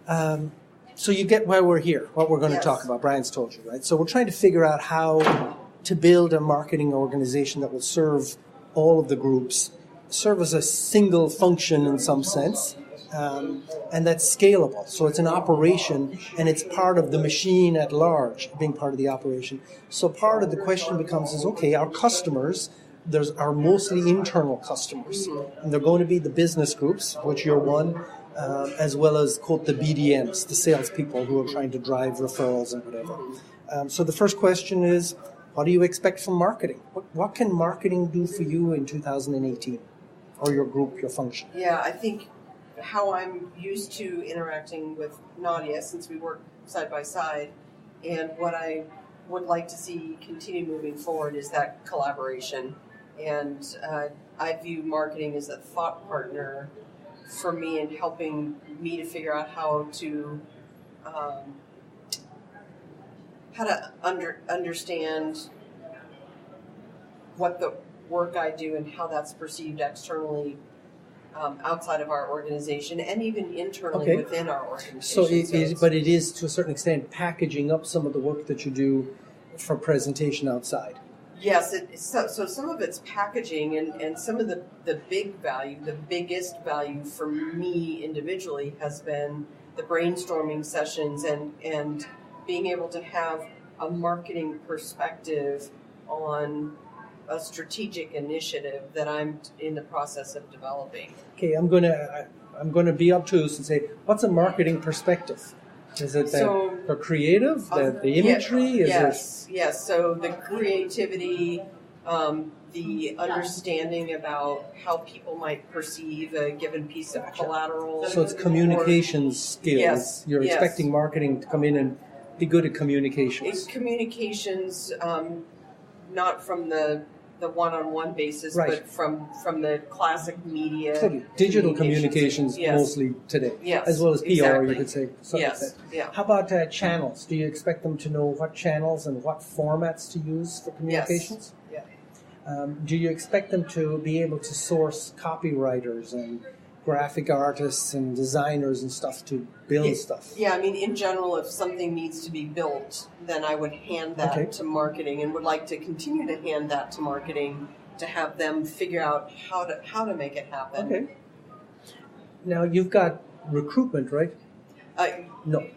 So you get why we're here, what we're going to talk about. Brian's told you, right? So we're trying to figure out how to build a marketing organization that will serve all of the groups, serve as a single function in some sense, and that's scalable. So it's an operation, and it's part of the machine at large, being part of the operation. So part of the question becomes is, okay, our customers, are mostly internal customers, and they're going to be the business groups, which you're one, as well as, quote, the BDMs, the salespeople who are trying to drive referrals and whatever. So the first question is, what do you expect from marketing? What can marketing do for you in 2018, or your group, your function? Yeah, I think how I'm used to interacting with Nadia, since we work side by side, and what I would like to see continue moving forward is that collaboration. And I view marketing as a thought partner for me in helping me to figure out how to understand what the work I do and how that's perceived externally outside of our organization and even internally within our organization. So it is to a certain extent packaging up some of the work that you do for presentation outside. Yes, so some of it's packaging and some of the big value, the biggest value for me individually has been the brainstorming sessions and being able to have a marketing perspective on a strategic initiative that I'm in the process of developing. Okay, I'm gonna be obtuse and say, what's a marketing perspective? Is it the creative, the imagery? Yes. So the creativity, the understanding about how people might perceive a given piece of collateral. So it's communications skills. Yes. You're expecting marketing to come in and be good at communications. It's communications, not from the one-on-one basis, but from the classic media. Totally. Digital communications mostly today, as well as PR, you could say. How about channels? Do you expect them to know what channels and what formats to use for communications? Yes. Do you expect them to be able to source copywriters and graphic artists and designers and stuff to build stuff? Yeah, I mean, in general, if something needs to be built, then I would hand that to marketing and would like to continue to hand that to marketing to have them figure out how to make it happen. Okay. Now, you've got recruitment, right? No.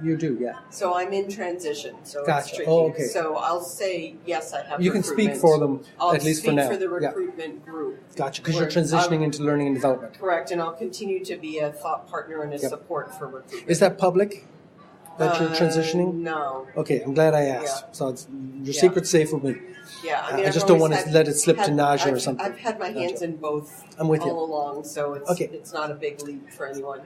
You do, yeah. So I'm in transition, so gotcha. It's tricky. Oh, okay. So I'll say, yes, I have You can speak for them, at least for now. I'll speak for the recruitment group. Gotcha, because you're transitioning into learning and development. Correct, and I'll continue to be a thought partner and a support for recruitment. Is that public, that you're transitioning? No. Okay, I'm glad I asked. Yeah. So your secret's safe with me. Yeah, I mean, I just don't want to let it slip to Naja or something. I've had my hands in both all along, so it's not a big leap for anyone.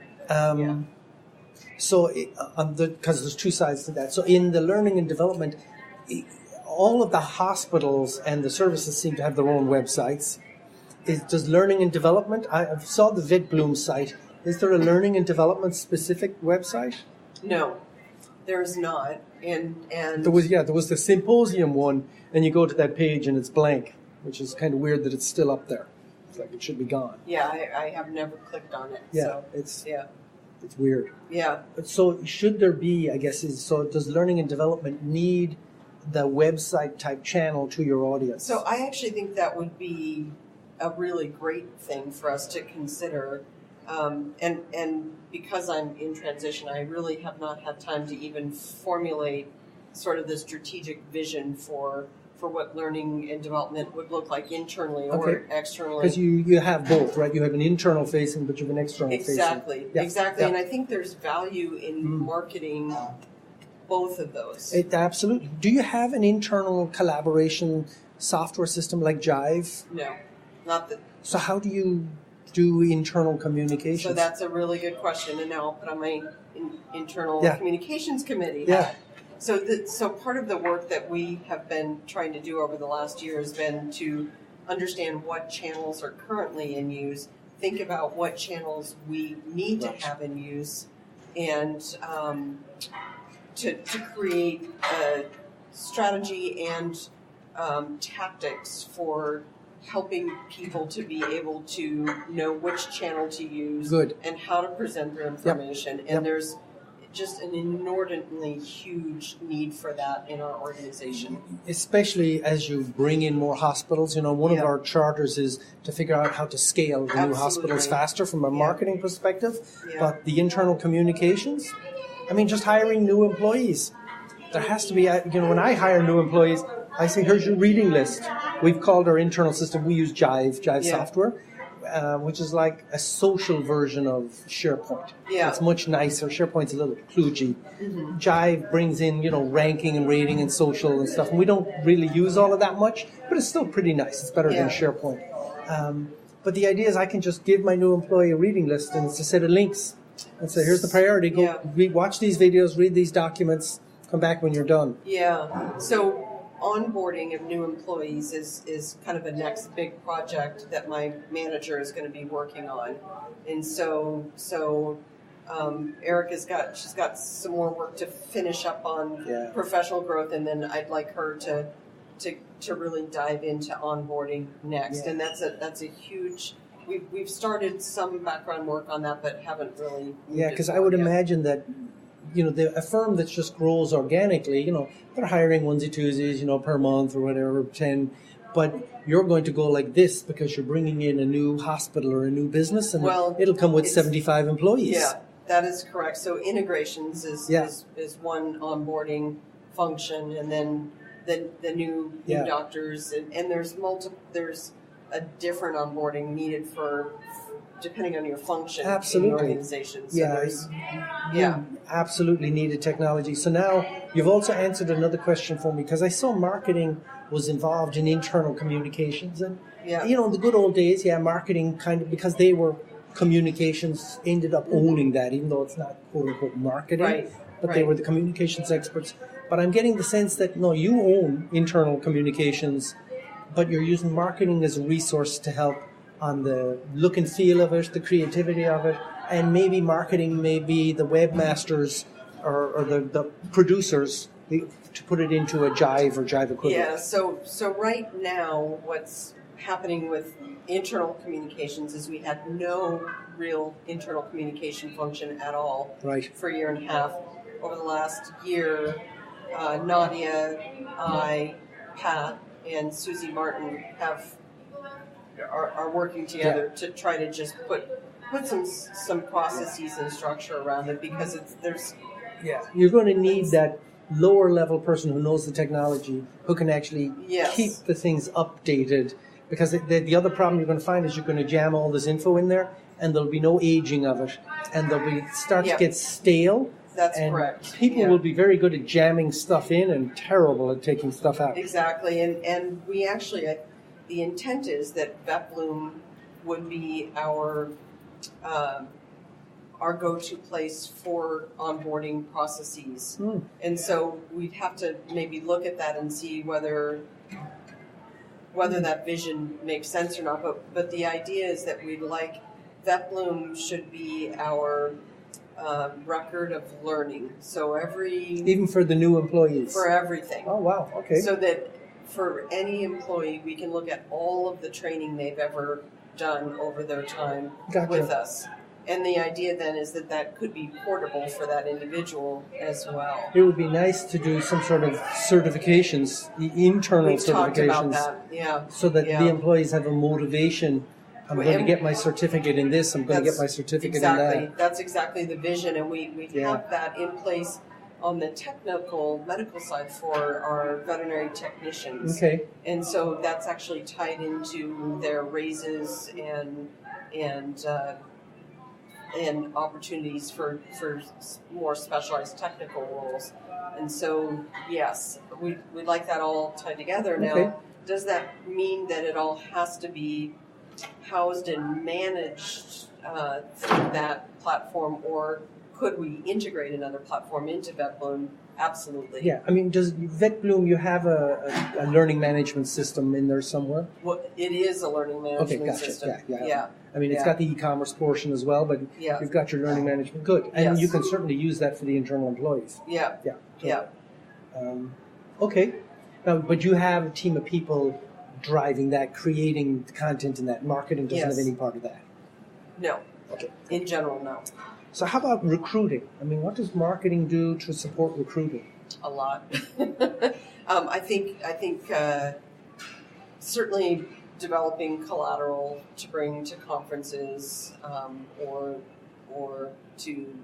So, because there's two sides to that. So, in the learning and development, all of the hospitals and the services seem to have their own websites. Does learning and development? I saw the VidBloom site. Is there a learning and development specific website? No, there is not. And there was the symposium one, and you go to that page and it's blank, which is kind of weird that it's still up there. It's like it should be gone. Yeah, I have never clicked on it. Yeah, so, It's weird. Yeah. So should there be, I guess, does learning and development need the website type channel to your audience? So I actually think that would be a really great thing for us to consider. And because I'm in transition, I really have not had time to even formulate sort of the strategic vision for what learning and development would look like internally or externally. Because you have both, right? You have an internal facing, but you have an external facing. Exactly. Yeah. And I think there's value in marketing both of those. Absolutely. Do you have an internal collaboration software system like Jive? No, not that. So how do you do internal communications? So that's a really good question, and now I'll put on my internal communications committee hat. So part of the work that we have been trying to do over the last year has been to understand what channels are currently in use, think about what channels we need to have in use, and to create a strategy and tactics for helping people to be able to know which channel to use and how to present their information. And just an inordinately huge need for that in our organization. Especially as you bring in more hospitals. One of our charters is to figure out how to scale the new hospitals faster from a marketing perspective. Yeah. But the internal communications, just hiring new employees. There has to be, when I hire new employees, I say, here's your reading list. We've called our internal system, we use Jive software. Which is like a social version of SharePoint. Yeah. It's much nicer. SharePoint's a little kludgy. Mm-hmm. Jive brings in, ranking and rating and social and stuff. And we don't really use all of that much, but it's still pretty nice. It's better than SharePoint. But the idea is I can just give my new employee a reading list, and it's a set of links. And say, here's the priority. Go watch these videos, read these documents, come back when you're done. Yeah. So onboarding of new employees is kind of a next big project that my manager is going to be working on, and so Erica's got some more work to finish up on professional growth, and then I'd like her to really dive into onboarding next, and that's a huge. We've started some background work on that, but haven't really. Yeah, because I would imagine that. A firm that just grows organically, they're hiring onesie-twosies, per month or whatever, 10. But you're going to go like this because you're bringing in a new hospital or a new business, and it'll come with 75 employees. Yeah, that is correct. So integrations is one onboarding function, and then the new doctors, and there's a different onboarding needed for depending on your function in the organization. So you absolutely needed technology. So now you've also answered another question for me, because I saw marketing was involved in internal communications. And, in the good old days, marketing kind of, because they were communications, ended up owning that, even though it's not quote-unquote marketing. But they were the communications experts. But I'm getting the sense that, no, you own internal communications, but you're using marketing as a resource to help on the look and feel of it, the creativity of it, and maybe marketing may be the webmasters or the producers to put it into a Jive or Jive equivalent. Yeah, so right now what's happening with internal communications is we had no real internal communication function at all for a year and a half. Over the last year, Nadia, I, Pat, and Susie Martin are working together to try to just put some processes and structure around it, because you're going to need that lower level person who knows the technology, who can actually keep the things updated, because the other problem you're going to find is you're going to jam all this info in there, and there'll be no aging of it, and they'll start to get stale. That's correct. People will be very good at jamming stuff in and terrible at taking stuff out. Exactly, and we actually. The intent is that VetBloom would be our go-to place for onboarding processes. And so we'd have to maybe look at that and see whether that vision makes sense or not. But the idea is that we'd like VetBloom should be our record of learning. So even for the new employees? For everything. Oh, wow. Okay. So that for any employee, we can look at all of the training they've ever done over their time with us. And the idea then is that could be portable for that individual as well. It would be nice to do some sort of certifications, internal We've certifications. Talked about that, so that the employees have a motivation. I'm going to get my certificate in this, I'm going to get my certificate in that. That's exactly the vision, and we have that in place on the technical medical side for our veterinary technicians. Okay. And so that's actually tied into their raises and opportunities for more specialized technical roles. And so, yes, we'd like that all tied together. Now, does that mean that it all has to be housed and managed through that platform, or could we integrate another platform into VetBloom? Absolutely. Yeah, does VetBloom, you have a learning management system in there somewhere? Well, it is a learning management system. Yeah. It's got the e-commerce portion as well, but you've got your learning management. Good. And you can certainly use that for the internal employees. Yeah. Okay. Now, but you have a team of people driving that, creating the content in that. Marketing doesn't have any part of that. No. Okay. In general, no. So how about recruiting? I mean, what does marketing do to support recruiting? A lot. I think certainly developing collateral to bring to conferences, or to,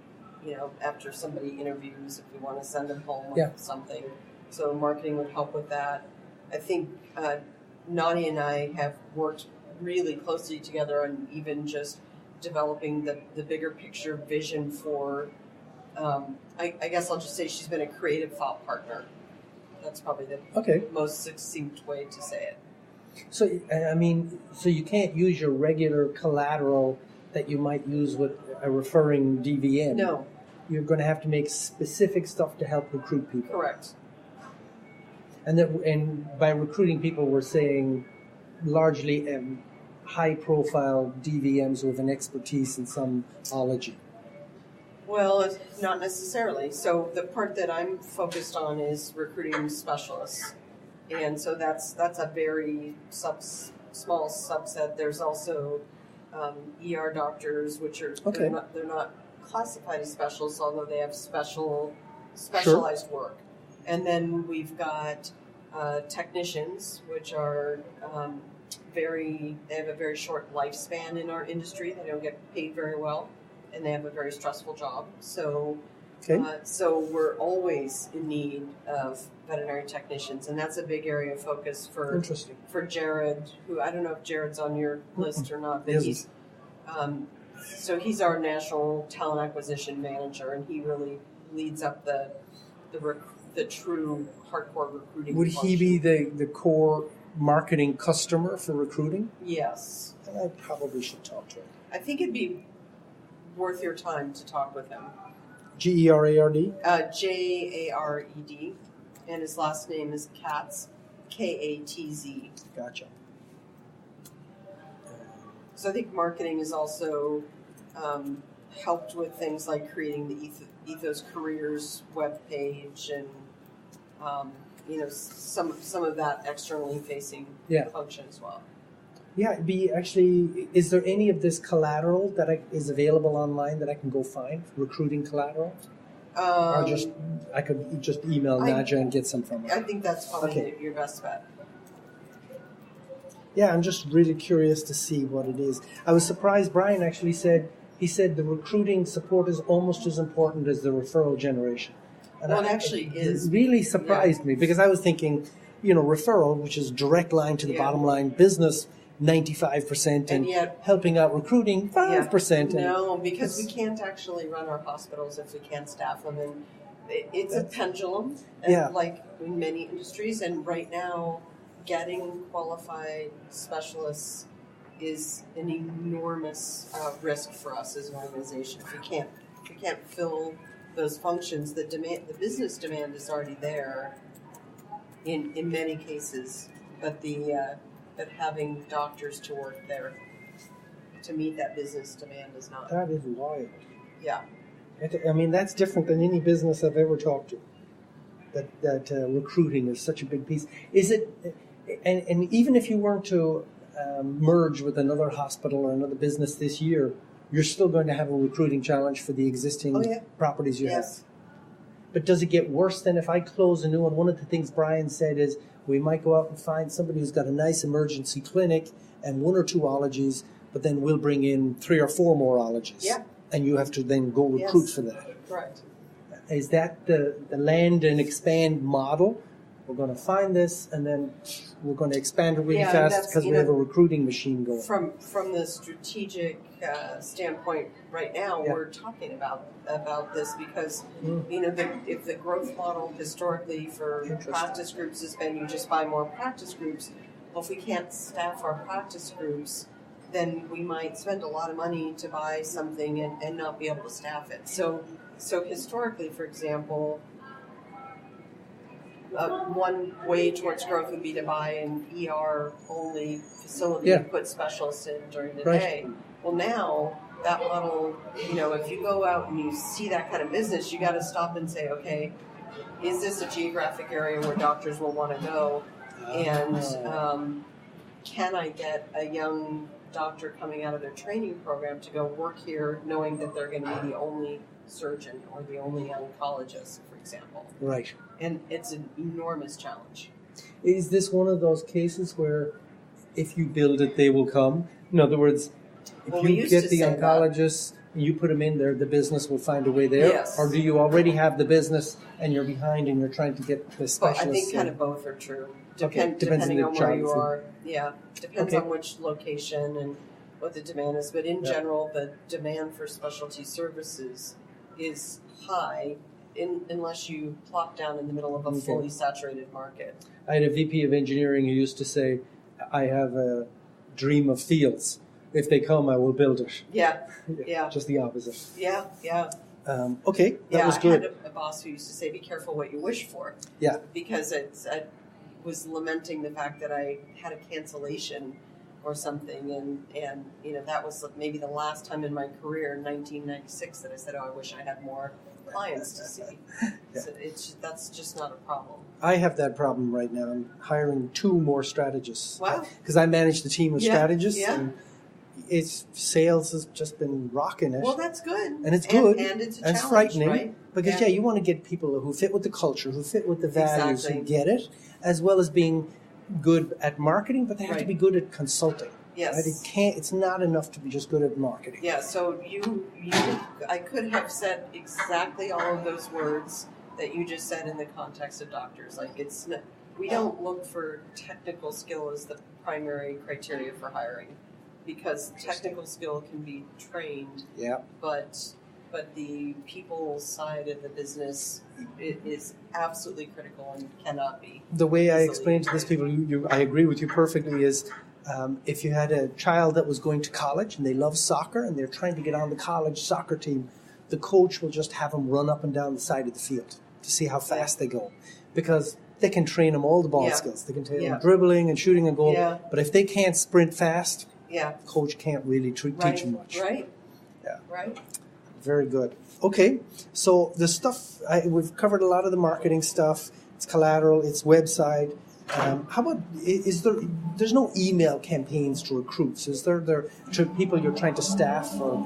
after somebody interviews, if we want to send them home with something. So marketing would help with that. I think Nadia and I have worked really closely together on even just developing the bigger picture vision for, I guess I'll just say she's been a creative thought partner. That's probably the most succinct way to say it. So, I mean, so you can't use your regular collateral that you might use with a referring DVM. No. You're going to have to make specific stuff to help recruit people. Correct. And by recruiting people, we're saying largely high-profile DVMs with an expertise in some ology. Well, not necessarily. So the part that I'm focused on is recruiting specialists. And so that's a very small subset. There's also ER doctors, which are they're not classified as specialists, although they have specialized work. And then we've got technicians, which are they have a very short lifespan in our industry. They don't get paid very well, and they have a very stressful job. So so we're always in need of veterinary technicians, and that's a big area of focus for Jared, who I don't know if Jared's on your list or not, but he's our national talent acquisition manager, and he really leads up the true hardcore recruiting. Would he be the core marketing customer for recruiting? Yes. And I probably should talk to him. I think it'd be worth your time to talk with him. Gerard? Jared, and his last name is Katz, Katz. Gotcha. So I think marketing has also helped with things like creating the Ethos Careers webpage and some of that externally facing function as well. Yeah, is there any of this collateral that is available online that I can go find, recruiting collateral? Or I could just email Nadja and get some from her? I think that's probably your best bet. Yeah, I'm just really curious to see what it is. I was surprised Brian actually said the recruiting support is almost as important as the referral generation. And it actually is. It really surprised me because I was thinking, referral, which is direct line to the bottom line, business 95%, and yet helping out recruiting 5%. No, because we can't actually run our hospitals if we can't staff them, and it's a pendulum, like in many industries. And right now, getting qualified specialists is an enormous risk for us as an organization. If we can't fill those functions, the business demand is already there in many cases, but but having doctors to work there to meet that business demand is not. That is wild. Yeah. I mean, that's different than any business I've ever talked to. That recruiting is such a big piece. Is it? And even if you weren't to merge with another hospital or another business this year, you're still going to have a recruiting challenge for the existing properties you have. But does it get worse than if I close a new one? One of the things Brian said is we might go out and find somebody who's got a nice emergency clinic and 1 or 2 ologies, but then we'll bring in 3 or 4 more ologies. Yeah. And you have to then go recruit for that. Right. Is that the land and expand model? We're going to find this, and then we're going to expand it really fast because we have a recruiting machine going. From the strategic standpoint, right now we're talking about this because if the growth model historically for practice groups has been you just buy more practice groups, well, if we can't staff our practice groups, then we might spend a lot of money to buy something and not be able to staff it. So historically, for example. One way towards growth would be to buy an ER-only facility and put specialists in during the day. Well, now, that model, if you go out and you see that kind of business, you got to stop and say, okay, is this a geographic area where doctors will want to go? And can I get a young doctor coming out of their training program to go work here knowing that they're going to be the only surgeon or the only oncologist, for example. Right. And it's an enormous challenge. Is this one of those cases where if you build it, they will come? In other words, if you get the oncologist, you put them in there, the business will find a way there? Yes. Or do you already have the business and you're behind and you're trying to get the specialists? Well, I think kind of both are true. Depending on where you are. Yeah, depends on which location and what the demand is. But in general, the demand for specialty services is high unless you plop down in the middle of a fully saturated market. I had a VP of engineering who used to say, I have a dream of fields. If they come, I will build it. Yeah. Just the opposite. Yeah. Okay, that was good. I had a boss who used to say, be careful what you wish for. Yeah. Because I was lamenting the fact that I had a cancellation or something, and that was maybe the last time in my career in 1996 that I said, I wish I had more clients to see. So that's just not a problem. I have that problem right now. I'm hiring 2 more strategists. Wow. Because I manage the team of strategists. Yeah. And sales has just been rocking it. Well, that's good. And it's good. And it's a and challenge, it's frightening. Right? Because, you want to get people who fit with the culture, who fit with the values, Exactly. who get it, as well as being good at marketing, but they have to be good at consulting. Yes. Right? It's not enough to be just good at marketing. Yeah, so I could have said exactly all of those words that you just said in the context of doctors. We don't look for technical skill as the primary criteria for hiring, because technical skill can be trained. Yeah. But the people side of the business is absolutely critical and cannot be. The way I explain to these people, I agree with you perfectly, is if you had a child that was going to college and they love soccer and they're trying to get on the college soccer team, the coach will just have them run up and down the side of the field to see how fast they go. Because they can train them all the ball skills. They can train them dribbling and shooting a goal. Yeah. But if they can't sprint fast, coach can't really teach them much. Right. Yeah. Right. Very good. Okay, so the stuff, we've covered a lot of the marketing stuff. It's collateral, it's website. How about, there's no email campaigns to recruits? Is there to people you're trying to staff? Or?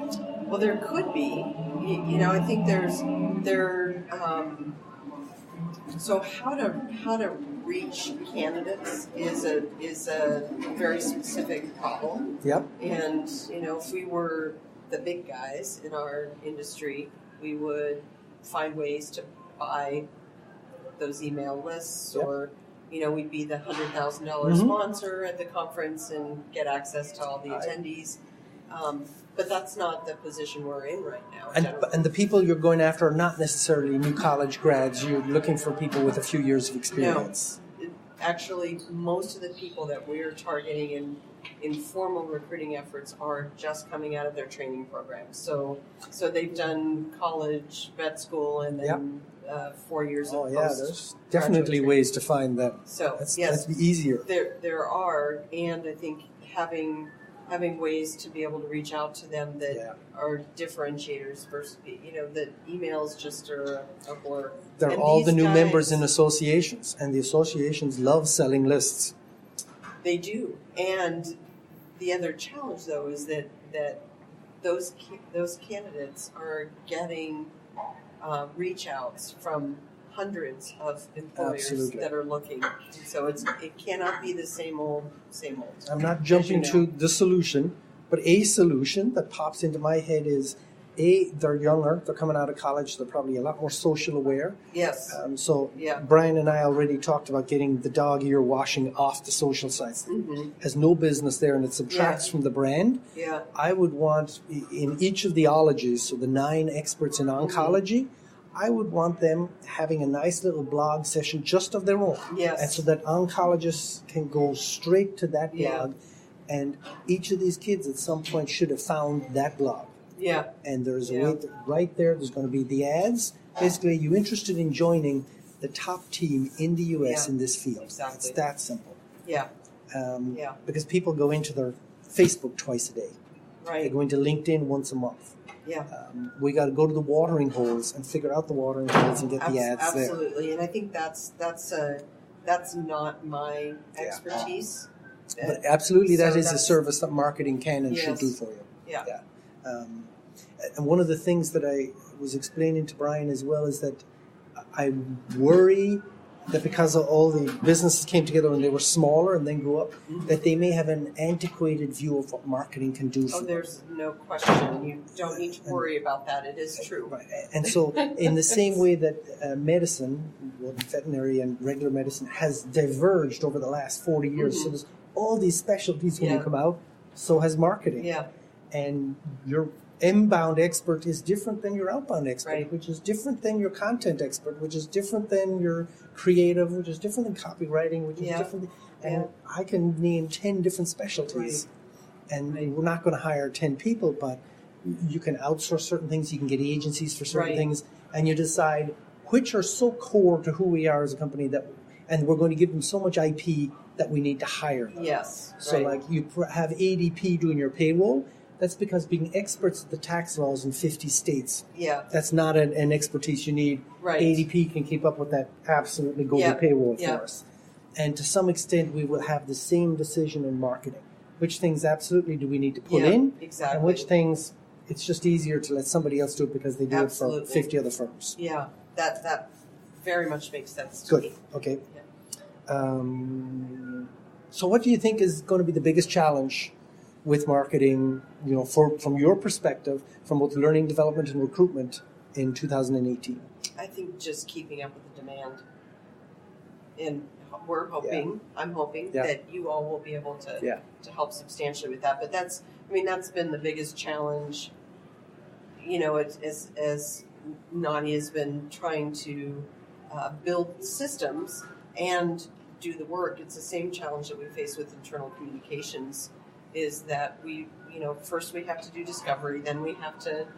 Well, there could be. I think so how to reach candidates is a very specific problem. Yep. And, if we were the big guys in our industry, we would find ways to buy those email lists, or we'd be the $100,000 sponsor at the conference and get access to all the attendees. But that's not the position we're in right now. And the people you're going after are not necessarily new college grads. You're looking for people with a few years of experience. No. Actually, most of the people that we're targeting in formal recruiting efforts are just coming out of their training programs. So they've done college, vet school, and then 4 years of post. There's definitely ways to find that. So that's yes, easier. There are, and I think having ways to be able to reach out to them that are differentiators versus, that emails just are a blur. They're all the new members in associations, and the associations love selling lists. They do. And the other challenge, though, is that those candidates are getting reach outs from hundreds of employers that are looking. So it cannot be the same old. I'm not jumping to the solution, but a solution that pops into my head is, they're younger, they're coming out of college, they're probably a lot more social aware. Yes. Brian and I already talked about getting the dog ear washing off the social sites. Has no business there, and it subtracts from the brand. Yeah. I would want, in each of the ologies, so the 9 experts in oncology, I would want them having a nice little blog session just of their own. Yes. And so that oncologists can go straight to that blog, and each of these kids at some point should have found that blog. Yeah. And there's a way right there, there's going to be the ads. Basically, are you interested in joining the top team in the U.S. in this field? Exactly. It's that simple. Yeah. Because people go into their Facebook twice a day. Right. They go into LinkedIn once a month. Yeah. We got to go to the watering holes and figure out the watering holes and get the ads there. Absolutely. And I think that's not my expertise. But absolutely, that So is a that's- service that marketing can and should Yes. do for you. Yeah. And one of the things that I was explaining to Brian as well is that I worry that because of all the businesses came together and they were smaller and then grew up, that they may have an antiquated view of what marketing can do for Oh, them. there's no question. You don't need to worry about that. It is true. Right. And so in the same way that medicine, well, veterinary and regular medicine, has diverged over the last 40 years, so there's all these specialties when you come out, so has marketing. Yeah. And your inbound expert is different than your outbound expert, Right. which is different than your content expert, which is different than your creative, which is different than copywriting, which is different. And I can name 10 different specialties. And we're not going to hire 10 people, but you can outsource certain things, you can get agencies for certain things, and you decide which are so core to who we are as a company that, and we're going to give them so much IP that we need to hire them. Yes. So like you have ADP doing your payroll. That's because being experts at the tax laws in 50 states, that's not an expertise you need. Right. ADP can keep up with that, absolutely go to payroll for us. And to some extent, we will have the same decision in marketing. Which things absolutely do we need to put in, exactly. and which things it's just easier to let somebody else do it because they do it for 50 other firms. Yeah, that very much makes sense to Good. me. Okay. So what do you think is going to be the biggest challenge with marketing, from your perspective, from both learning development and recruitment in 2018? I think just keeping up with the demand. And we're hoping, I'm hoping that you all will be able to help substantially with that. But that's been the biggest challenge. As Nadia's been trying to build systems and do the work, it's the same challenge that we face with internal communications. Is that first we have to do discovery, then we have to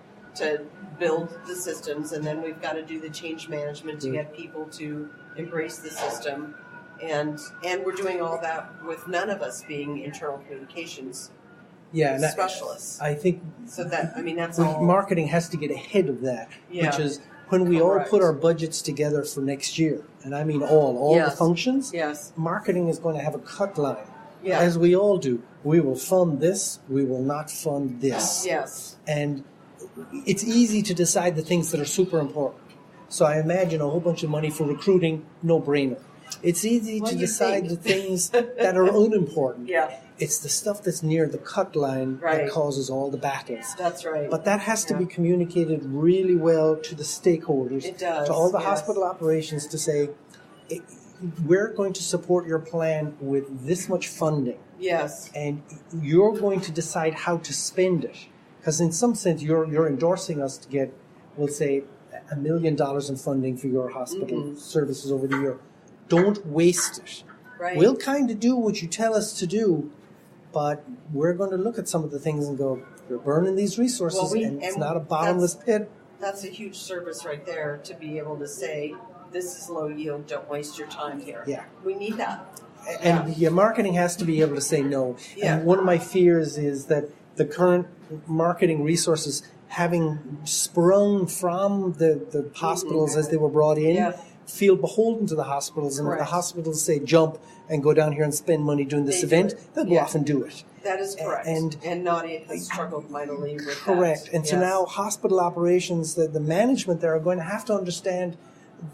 build the systems, and then we've got to do the change management to get people to embrace the system, and we're doing all that with none of us being internal communications specialists. I think so that's all. Marketing has to get ahead of that, which is when we all put our budgets together for next year, and I mean all the functions. Yes, marketing is going to have a cut line. Yeah. As we all do. We will fund this, we will not fund this. Yes. And it's easy to decide the things that are super important. So I imagine a whole bunch of money for recruiting, no brainer. It's easy to decide the things that are unimportant. Yeah. It's the stuff that's near the cut line that causes all the battles. That's right. But that has to be communicated really well to the stakeholders, it does, to all the hospital operations, to say, we're going to support your plan with this much funding. Yes. And you're going to decide how to spend it. Because in some sense, you're endorsing us to get, we'll say, $1 million in funding for your hospital services over the year. Don't waste it. Right. We'll kind of do what you tell us to do, but we're going to look at some of the things and go, you're burning these resources, and it's not a bottomless pit. That's a huge service right there, to be able to say, this is low yield, don't waste your time here. Yeah. We need that. And marketing has to be able to say no. Yeah. And one of my fears is that the current marketing resources, having sprung from the hospitals as they were brought in, feel beholden to the hospitals. And if the hospitals say jump and go down here and spend money doing this event, they'll go off and do it. That is correct. And Nadia has struggled mightily with that. Correct. And so now hospital operations, the management there are going to have to understand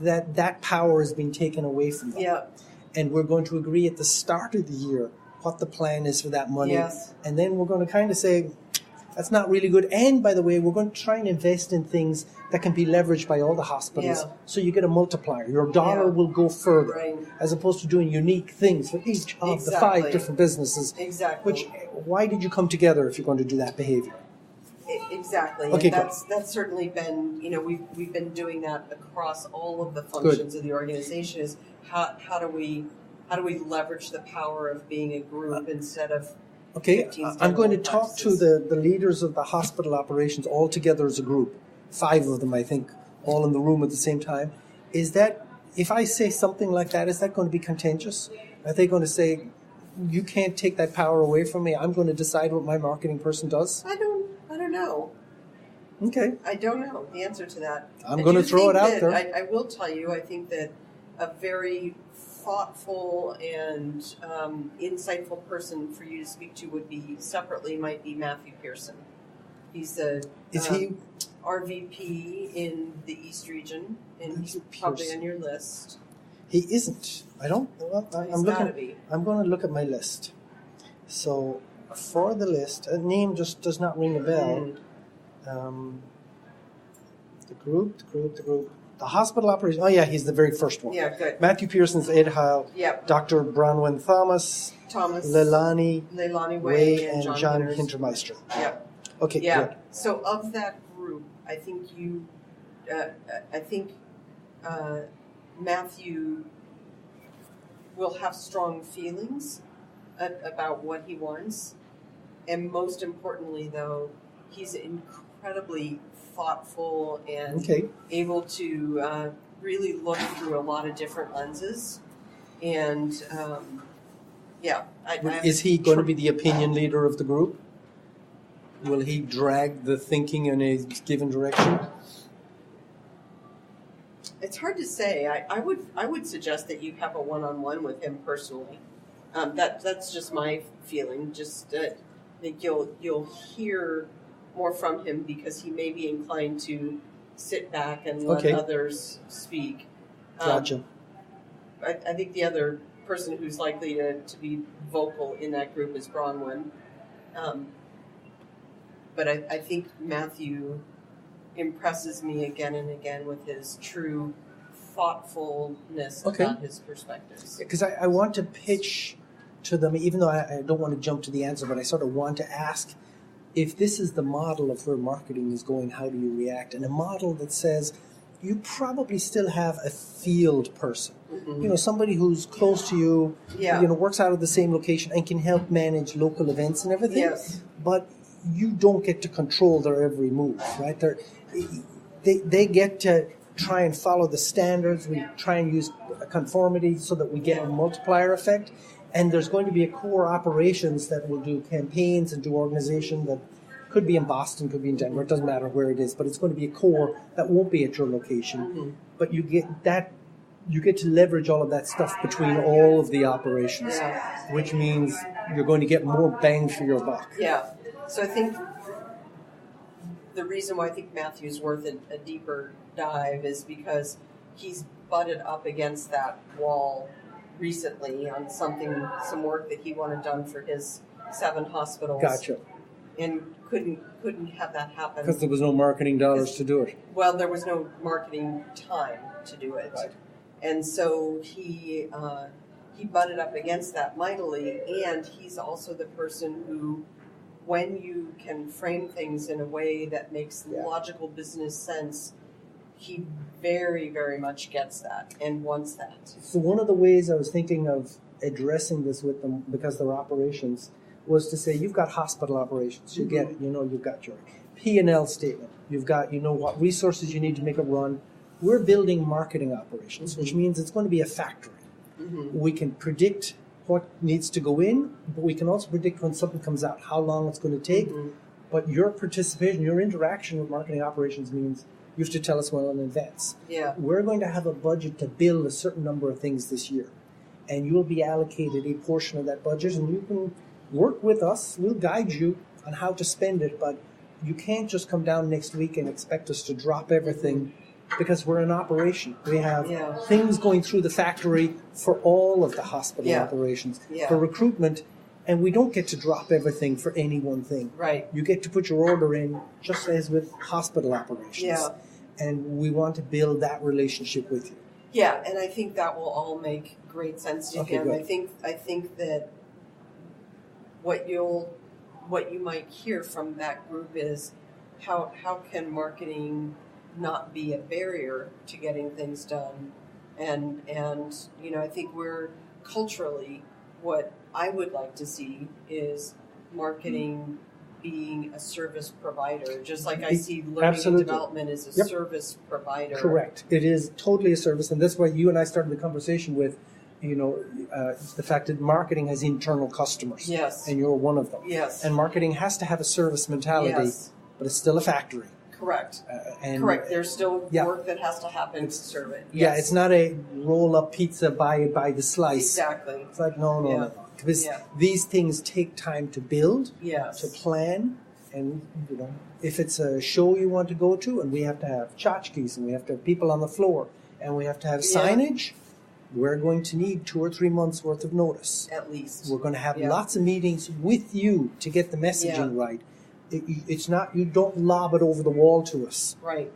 that power is being taken away from them. Yeah. And we're going to agree at the start of the year what the plan is for that money. Yes. And then we're going to kind of say, that's not really good. And by the way, we're going to try and invest in things that can be leveraged by all the hospitals. Yeah. So you get a multiplier. Your dollar will go further. Right. As opposed to doing unique things for each of the 5 different businesses. Exactly. Why did you come together if you're going to do that behavior? Exactly. Okay, and that's certainly been, we've been doing that across all of the functions of the organization. Is how do we leverage the power of being a group instead of Okay, I'm going to talk to the leaders of the hospital operations all together as a group. 5 of them, I think, all in the room at the same time. Is that, if I say something like that, is that going to be contentious? Are they going to say, you can't take that power away from me, I'm going to decide what my marketing person does? I don't know. Okay. I don't know the answer to that. I'm going to throw it out there. I will tell you, I think that a very thoughtful and insightful person for you to speak to would be separately might be Matthew Pearson. He's the RVP in the East Region, and he's probably on your list. He isn't. I don't. Well, I'm looking. I'm going to look at my list. So for the list, a name just does not ring a bell. The group. The hospital operation. Oh yeah, he's the very first one. Yeah, good. Matthew Pearson's Ed Howe. Yep. Dr. Bronwyn Thomas. Leilani Way, and John Hintermeister. Yep. Okay. Yeah. Good. So of that group, I think Matthew will have strong feelings about what he wants, and most importantly, though, he's incredibly thoughtful and able to really look through a lot of different lenses. And is he going to be the opinion leader of the group? Will he drag the thinking in a given direction? It's hard to say. I would suggest that you have a one-on-one with him personally. That's just my feeling. Just I think you'll hear more from him because he may be inclined to sit back and let others speak. Gotcha. I think the other person who's likely to be vocal in that group is Bronwyn. But I think Matthew impresses me again and again with his true thoughtfulness about his perspectives. Because I want to pitch to them, even though I don't want to jump to the answer, but I sort of want to ask, if this is the model of where marketing is going, how do you react? And a model that says you probably still have a field person, somebody who's close to you, works out of the same location and can help manage local events and everything. Yes. But you don't get to control their every move, right? They get to try and follow the standards. We try and use conformity so that we get a multiplier effect. And there's going to be a core operations that will do campaigns and do organization that could be in Boston, could be in Denver. It doesn't matter where it is, but it's going to be a core that won't be at your location. But you get to leverage all of that stuff between all of the operations, which means you're going to get more bang for your buck. Yeah. So I think the reason why I think Matthew's worth a deeper dive is because he's butted up against that wall recently on some work that he wanted done for his 7 hospitals. Gotcha. And couldn't have that happen. Because there was no marketing dollars to do it. Well, there was no marketing time to do it. Right. And so he butted up against that mightily, and he's also the person who, when you can frame things in a way that makes logical business sense, he very, very much gets that and wants that. So one of the ways I was thinking of addressing this with them, because they're operations, was to say, you've got hospital operations. You get it. You've got your P&L statement. You've got, what resources you need to make a run. We're building marketing operations, which means it's going to be a factory. We can predict what needs to go in, but we can also predict when something comes out, how long it's going to take. But your participation, your interaction with marketing operations means you have to tell us well in advance. Yeah. We're going to have a budget to build a certain number of things this year. And you'll be allocated a portion of that budget, and you can work with us. We'll guide you on how to spend it, but you can't just come down next week and expect us to drop everything because we're in operation. We have things going through the factory for all of the hospital operations, for recruitment, and we don't get to drop everything for any one thing. Right. You get to put your order in just as with hospital operations. Yeah. And we want to build that relationship with you. Yeah, and I think that will all make great sense to him. Good. I think that what you might hear from that group is how can marketing not be a barrier to getting things done, and I think we're culturally, what I would like to see is marketing being a service provider, just like I see learning and development as a service provider. Correct. It is totally a service, and that's why you and I started the conversation with, the fact that marketing has internal customers. Yes. And you're one of them. Yes. And marketing has to have a service mentality, but it's still a factory. Correct. And Correct. There's still yeah. work that has to happen to serve it. Yes. Yeah, it's not a roll-up pizza by the slice. Exactly. It's like, no. Because Yeah. these things take time to build, Yes. to plan, and, you know, if it's a show you want to go to, and we have to have tchotchkes, and we have to have people on the floor, and we have to have signage, we're going to need 2 or 3 months worth of notice. At least. We're going to have lots of meetings with you to get the messaging right. It's not, you don't lob it over the wall to us. Right.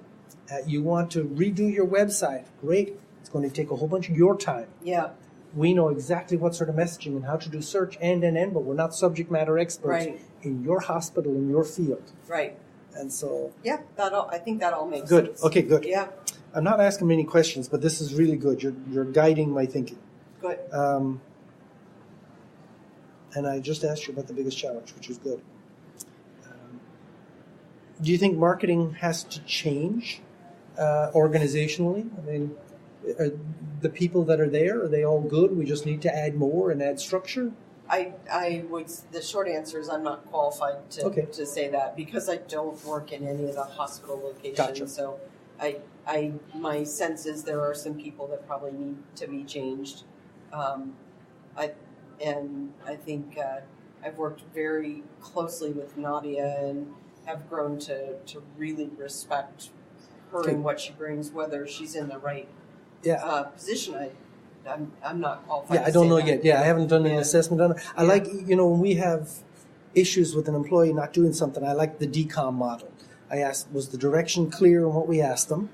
You want to redo your website. Great. It's going to take a whole bunch of your time. Yeah. We know exactly what sort of messaging and how to do search and, but we're not subject matter experts in your hospital, in your field. Right. And so... Yeah, I think that all makes good. sense. Okay, good. Yeah. I'm not asking many questions, but this is really good. You're guiding my thinking. Good. And I just asked you about the biggest challenge, which is good. Do you think marketing has to change organizationally? I mean, are the people that are there, are they all good? We just need to add more and add structure? I would. The short answer is I'm not qualified to say that because I don't work in any of the hospital locations. Gotcha. So, my sense is there are some people that probably need to be changed. I think I've worked very closely with Nadia and have grown to really respect her and what she brings, whether she's in the right position. I'm not qualified. I don't know yet. I haven't done an assessment on it. I like, when we have issues with an employee not doing something, I like the DCOM model. I asked, was the direction clear in what we asked them?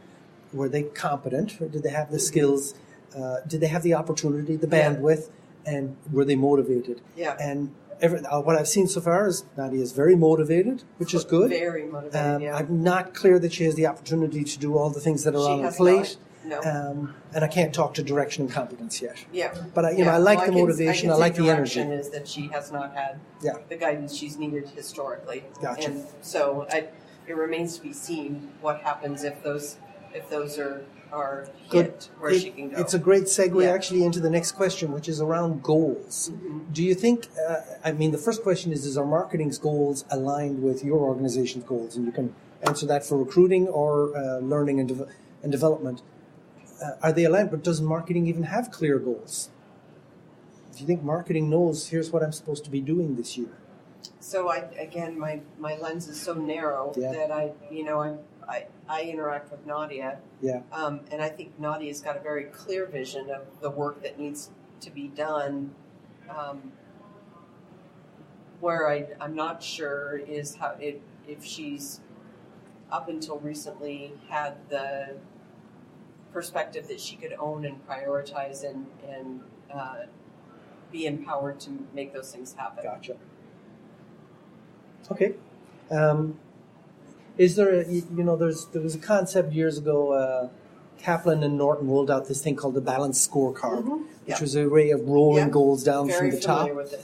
Were they competent? Or did they have the skills? Did they have the opportunity, the bandwidth? And were they motivated? Yeah. And what I've seen so far is Nadia is very motivated, which is good. Very motivated, I'm not clear that she has the opportunity to do all the things that are on her plate. No. And I can't talk to direction and competence yet. Yeah. But I like the motivation. I like the energy. Direction is that she has not had the guidance she's needed historically. Gotcha. And so it remains to be seen what happens if those are hit where she can go. It's a great segue actually into the next question, which is around goals. Mm-hmm. Do you think, the first question is our marketing's goals aligned with your organization's goals? And you can answer that for recruiting or learning and development. Are they aligned? But does marketing even have clear goals? Do you think marketing knows, here's what I'm supposed to be doing this year? So my lens is so narrow that I interact with Nadia. Yeah. And I think Nadia's got a very clear vision of the work that needs to be done. Where I'm not sure is how if she's up until recently had the perspective that she could own and prioritize and be empowered to make those things happen. Gotcha. Okay. Is there there was a concept years ago, Kaplan and Norton rolled out this thing called the balanced scorecard, which was a way of rolling goals down from the top. Very familiar with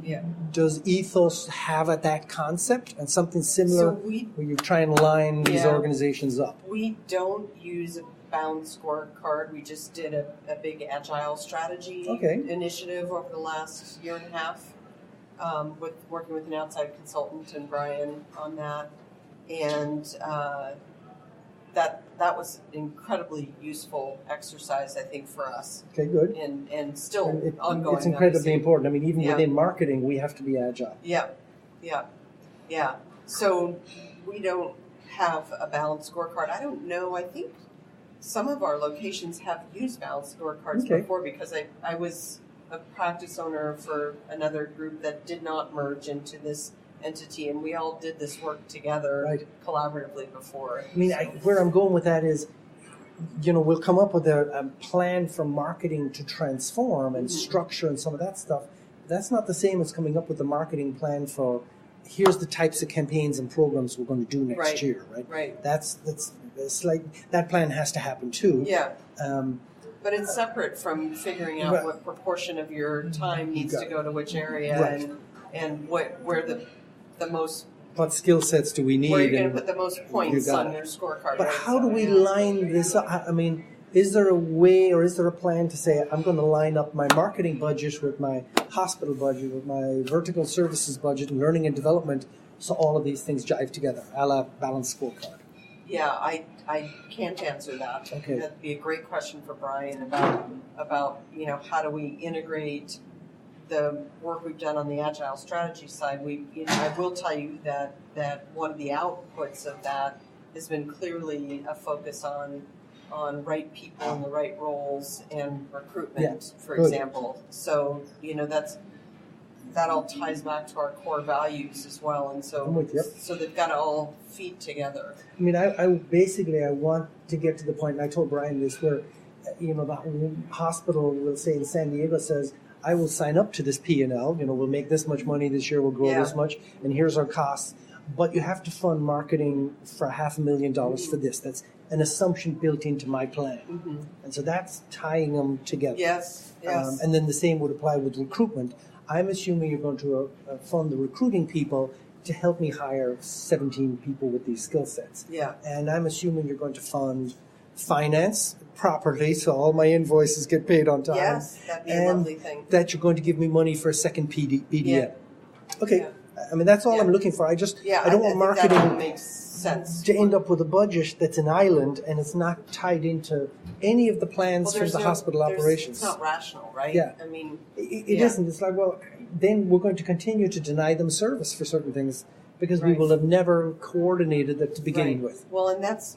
it. Does Ethos have that concept and something similar where you try and line these organizations up? We don't use a balanced scorecard. We just did a big agile strategy initiative over the last year and a half. With working with an outside consultant and Brian on that, and that was an incredibly useful exercise, I think, for us. Okay, good. And still ongoing. It's incredibly important. I mean, even within marketing, we have to be agile. Yeah. So we don't have a balanced scorecard. I don't know. I think some of our locations have used balanced scorecards before because I was a practice owner for another group that did not merge into this entity, and we all did this work together collaboratively before. I mean, where I'm going with that is, we'll come up with a plan for marketing to transform and structure and some of that stuff. That's not the same as coming up with a marketing plan for here's the types of campaigns and programs we're going to do next year, right? Right. That's like that plan has to happen too. Yeah. But it's separate from figuring out what proportion of your time needs to go to which area and where the most... What skill sets do we need? Where you're going to put the most points on your scorecard. But how do we line this up? I mean, is there a way or is there a plan to say, I'm going to line up my marketing budget with my hospital budget, with my vertical services budget and learning and development so all of these things jive together, a la balanced scorecard? Yeah, I can't answer that. Okay. That'd be a great question for Brian about how do we integrate the work we've done on the agile strategy side. I will tell you that one of the outputs of that has been clearly a focus on right people in the right roles and recruitment, for example. So that all ties back to our core values as well, and so they've got to all feed together. I mean, I want to get to the point, and I told Brian this, where the hospital will say in San Diego says, I will sign up to this P&L, we'll make this much money this year, we'll grow this much, and here's our costs. But you have to fund marketing for $500,000 for this. That's an assumption built into my plan. Mm-hmm. And so that's tying them together. Yes. And then the same would apply with recruitment. I'm assuming you're going to fund the recruiting people to help me hire 17 people with these skill sets. Yeah. And I'm assuming you're going to fund finance properly, so all my invoices get paid on time. Yes, that'd be a lovely thing. That you're going to give me money for a second BDM. Yeah. Okay. Yeah. I mean, that's all I'm looking for. I don't want marketing that makes sense to end up with a budget that's an island and it's not tied into any of the plans for the hospital operations. It's not rational, right? Yeah. I mean, it isn't. It's like, well, then we're going to continue to deny them service for certain things because we will have never coordinated that to begin with. Well, and that's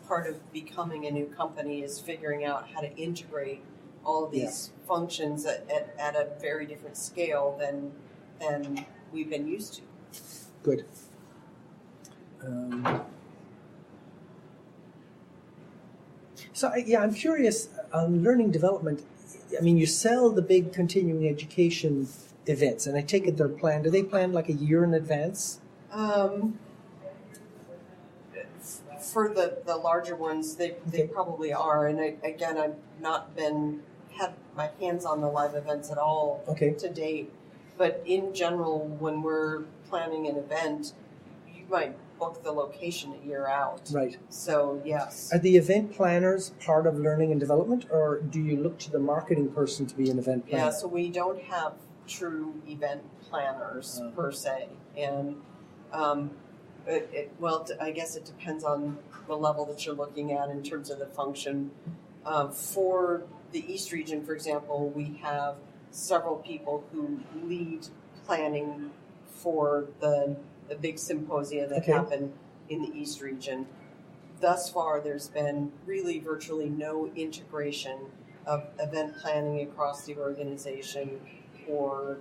part of becoming a new company is figuring out how to integrate all of these functions at a very different scale than we've been used to. Good. I'm curious on learning development. I mean, you sell the big continuing education events, and I take it they're planned. Do they plan like a year in advance? For the larger ones, they probably are. And I've not had my hands on the live events at all to date. But in general, when we're planning an event, you might book the location a year out. Right. So, yes. Are the event planners part of learning and development, or do you look to the marketing person to be an event planner? Yeah, so we don't have true event planners per se. And, I guess it depends on the level that you're looking at in terms of the function. For the East region, for example, we have several people who lead planning for the big symposia that happen in the East region. Thus far, there's been really virtually no integration of event planning across the organization or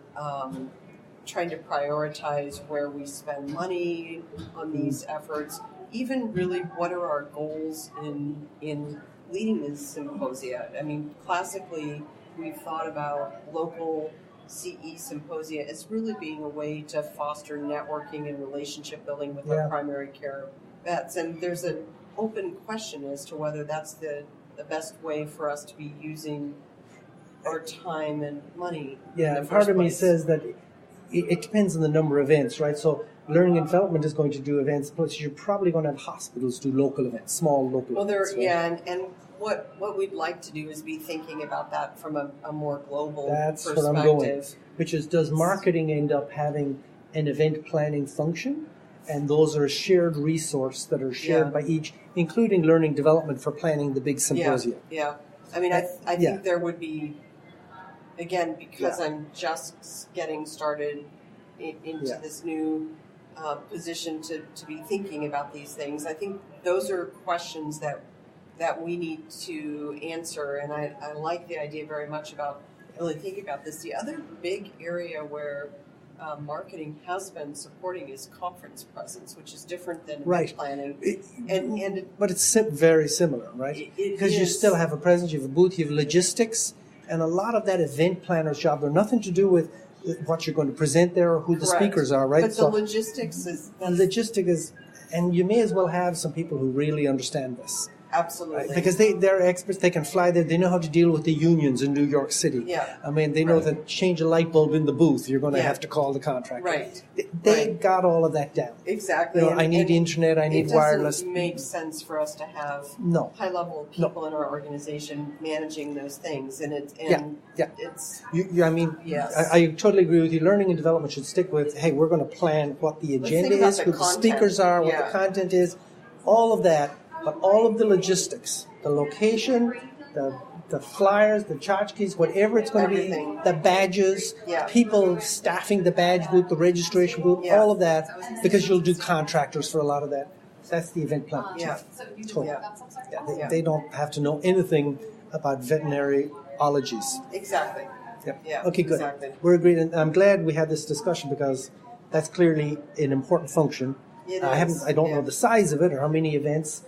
trying to prioritize where we spend money on these efforts. Even really, what are our goals in leading this symposia? I mean, classically, we've thought about local CE symposia as really being a way to foster networking and relationship building with our primary care vets. And there's an open question as to whether that's the best way for us to be using our time and money. Yeah, part of me says that it depends on the number of events, right? So learning and development is going to do events, but you're probably going to have hospitals do local events, small local events. Right? And what we'd like to do is be thinking about that from a more global perspective. What I'm going, which is, does marketing end up having an event planning function? And those are a shared resource that are shared by each, including learning development for planning the big symposia. Yeah. I mean, I think there would be, again, because I'm just getting started into this new position to be thinking about these things. I think those are questions that we need to answer, and I like the idea very much about really thinking about this. The other big area where marketing has been supporting is conference presence, which is different than event planning. But it's very similar, right? Because you still have a presence, you have a booth, you have logistics, and a lot of that event planner's job, they're nothing to do with what you're going to present there or who the speakers are, right? But the logistics is... And you may as well have some people who really understand this. Absolutely. Right? Because they're experts, they can fly there, they know how to deal with the unions in New York City. Yeah. I mean, they know that change a light bulb in the booth, you're going to have to call the contractor. Right. They've got all of that down. Exactly. I need internet, I need wireless. It doesn't make sense for us to have high-level people in our organization managing those things. And it's... I totally agree with you. Learning and development should stick with, hey, we're going to plan what the agenda is, who the speakers are, what the content is. all of that, but all of the logistics, the location, the flyers, the tchotchkes, whatever it's going to be, the badges, people staffing the badge booth, the registration booth, all of that, because you'll do contractors for a lot of that. That's the event planning team. Totally. They don't have to know anything about veterinary ologies. Exactly. Yep. Yeah. Okay, good. Exactly. We're agreed, and I'm glad we had this discussion because that's clearly an important function. I don't know the size of it or how many events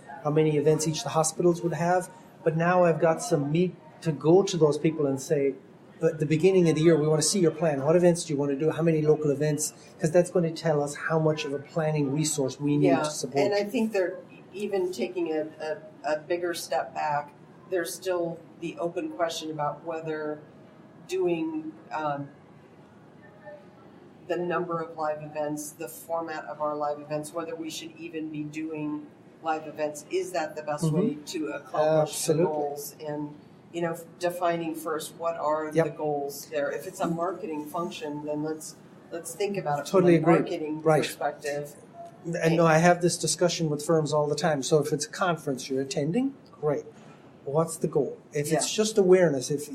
each of the hospitals would have, but now I've got some meat to go to those people and say, at the beginning of the year, we want to see your plan. What events do you want to do? How many local events? Because that's going to tell us how much of a planning resource we need to support. And I think they're even taking a bigger step back. There's still the open question about whether doing the number of live events, the format of our live events, whether we should even be doing live events. Is that the best way to accomplish the goals? And, defining first what are the goals there. If it's a marketing function, then let's think about it from a marketing perspective. And I have this discussion with firms all the time. So if it's a conference you're attending, great. What's the goal? If it's just awareness, if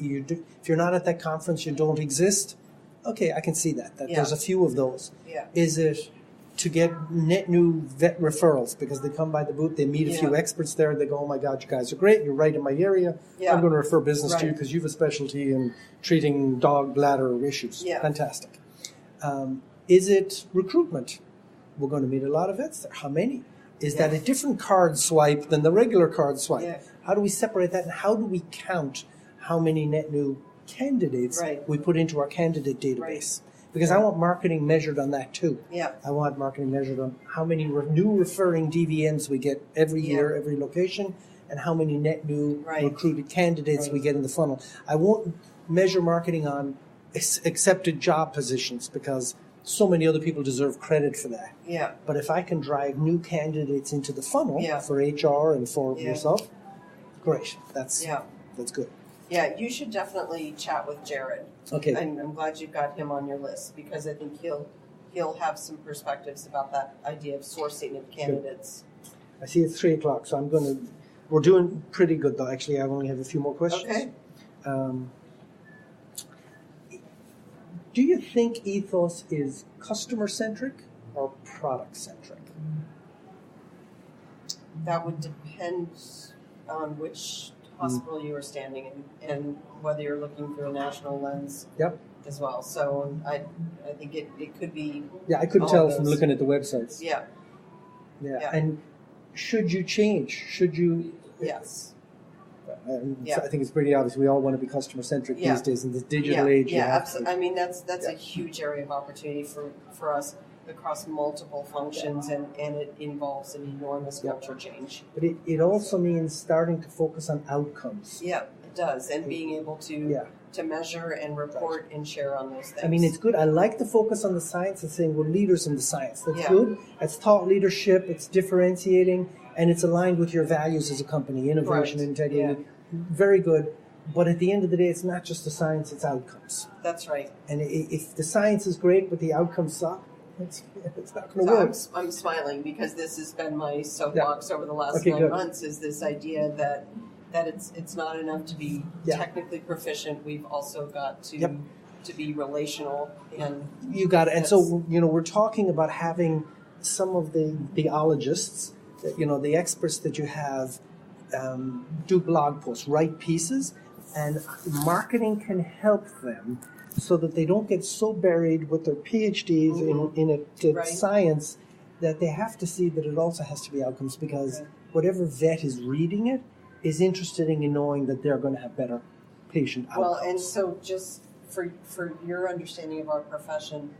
you're not at that conference, you don't exist. Okay, I can see that. There's a few of those. Yeah. Is it to get net new vet referrals because they come by the booth, they meet a few experts there, they go, oh my God, you guys are great, you're right in my area, I'm going to refer business to you because you have a specialty in treating dog bladder issues. Fantastic. Is it recruitment? We're going to meet a lot of vets there. How many? Is that a different card swipe than the regular card swipe? Yeah. How do we separate that, and how do we count how many net new candidates we put into our candidate database? Because I want marketing measured on that too. I want marketing measured on how many new referring DVMs we get every year, every location, and how many net new recruited candidates we get in the funnel. I won't measure marketing on accepted job positions because so many other people deserve credit for that. But if I can drive new candidates into the funnel for HR and for yourself, great. That's good. Yeah, you should definitely chat with Jared. Okay. I'm glad you've got him on your list because I think he'll have some perspectives about that idea of sourcing of candidates. Good. I see it's 3:00, so we're doing pretty good though. Actually, I only have a few more questions. Okay. Do you think ethos is customer-centric or product-centric? That would depend on which hospital you are standing in and whether you're looking through a national lens as well. So I think it could be. Yeah, I couldn't tell from looking at the websites. Yeah. And should you change? Should you? Yes. I think it's pretty obvious. We all want to be customer-centric these days in this digital age. Yeah, absolutely. I mean, that's a huge area of opportunity for us across multiple functions, and it involves an enormous culture change. But it also means starting to focus on outcomes. Yeah, it does, and being able to measure and report and share on those things. I mean, it's good. I like the focus on the science and saying we're leaders in the science. That's good. It's thought leadership. It's differentiating, and it's aligned with your values as a company, innovation, integrity. Very good. But at the end of the day, it's not just the science, it's outcomes. That's right. And if the science is great, but the outcomes suck, it's not going to work. I'm smiling because this has been my soapbox over the last 9 months, is this idea that it's not enough to be technically proficient. We've also got to be relational. And you got it. And so, we're talking about having some of the theologists, the experts that you have, do blog posts, write pieces, and marketing can help them so that they don't get so buried with their PhDs in science that they have to see that it also has to be outcomes, because whatever vet is reading it is interested in knowing that they're going to have better patient outcomes. Well, and so just for your understanding of our profession,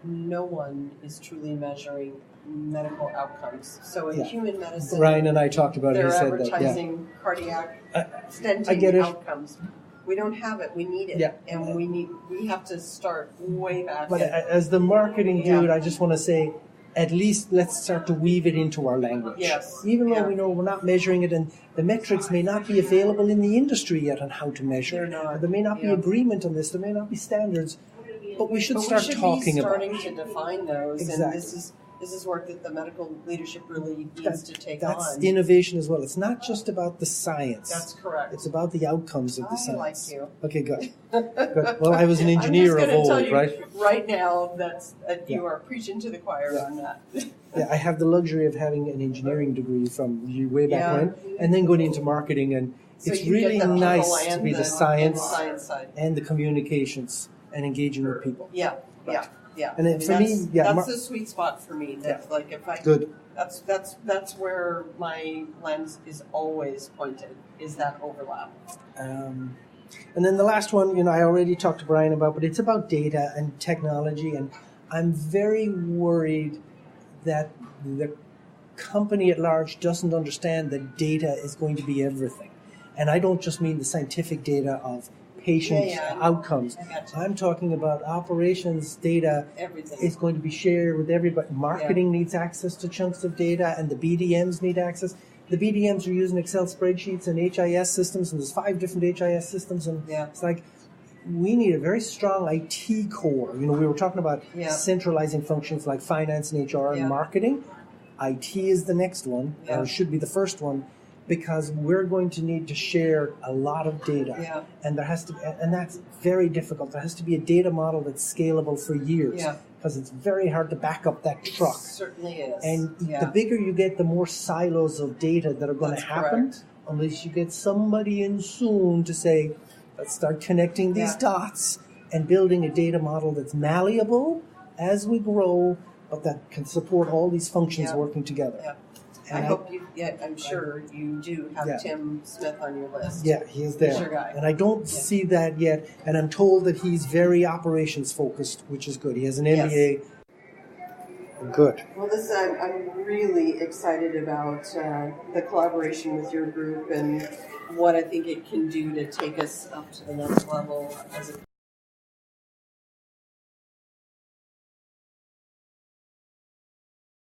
no one is truly measuring medical outcomes. So in human medicine, Ryan and I talked about it. They're he said advertising cardiac stenting I get it. outcomes. We don't have it. We need it, and we have to start way back. But as the marketing dude, I just want to say, at least let's start to weave it into our language. Yes. Even though we know we're not measuring it, and the metrics may not be available in the industry yet on how to measure it. There may not be agreement on this. There may not be standards. But we should start talking about it. Starting to define those. Exactly. And this is this is work that the medical leadership really needs to take That's on. innovation as well. It's not just about the science. That's correct. It's about the outcomes of the I science. like you. Okay, good. Good. Well, I was an engineer of old, right? Right now, that's you are preaching to the choir on that. Yeah, I have the luxury of having an engineering degree from way back when, and then going into marketing, and so it's really nice to be the science side and the communications and engaging with people. Yeah, Right. yeah. And then for me, that's the sweet spot for me. That like if I good. That's where my lens is always pointed. Is that overlap? And then the last one, I already talked to Brian about, but it's about data and technology, and I'm very worried that the company at large doesn't understand that data is going to be everything. And I don't just mean the scientific data of patient outcomes. I'm talking about operations data. Everything is going to be shared with everybody. Marketing needs access to chunks of data, and the BDMs need access. The BDMs are using Excel spreadsheets and HIS systems, and there's 5 different HIS systems, and it's like we need a very strong IT core. We were talking about centralizing functions like finance and HR and marketing. IT is the next one, or should be the first one, because we're going to need to share a lot of data, and there has to, and that's very difficult. There has to be a data model that's scalable for years, because it's very hard to back up that truck. It certainly is. And the bigger you get, the more silos of data that are going to happen, unless you get somebody in soon to say, let's start connecting these dots and building a data model that's malleable as we grow, but that can support all these functions working together. Yeah. I'm sure you do have Tim Smith on your list. Yeah, he is there. He's your guy. And I don't see that yet. And I'm told that he's very operations focused, which is good. He has an MBA. Good. Well, I'm really excited about the collaboration with your group and what I think it can do to take us up to the next level as a